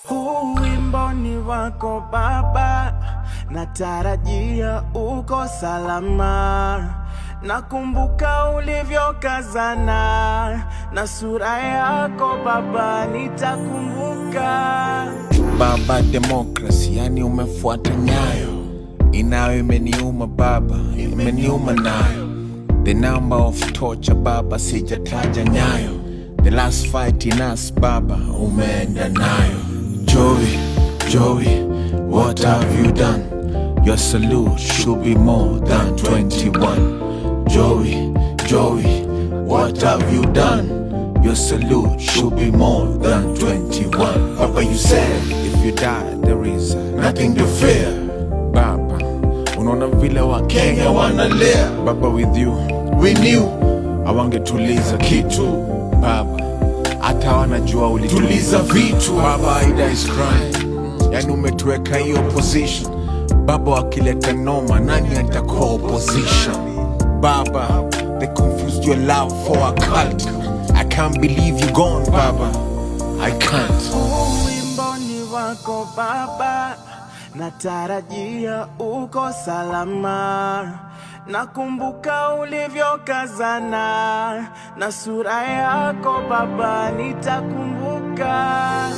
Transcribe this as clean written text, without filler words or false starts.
Huu wimbo ni wako Baba, natarajia uko salama. Nakumbuka ulivyokazana na sura yako Baba, nitakumbuka. Baba demokrasi, yani umefuata nyayo. Inayo imeniuma Baba, imeniuma nayo. The number of torture Baba, sijataja nyayo. The last fight in us Baba, umeenda nayo. Joey, what have you done? Your salute should be more than 21. Joey, what have you done? Your salute should be more than 21. Papa, you said if you die there is nothing to fear. Baba, unaona vile wa Kenya wanalia. Baba, with you we knew awangetuliza kitu. Baba, hata wanajua ulituliza vitu. Baba, Ida is crying, yani umetuweka hiyo position. Baba, wakileta noma nani atakuwa opposition? Baba, they confused your love for a cult. I can't believe you gone Baba, I can't. Wimbo ni wako Baba, natarajia uko salama. Nakumbuka ulivyokazana na sura yako Baba, nitakumbuka.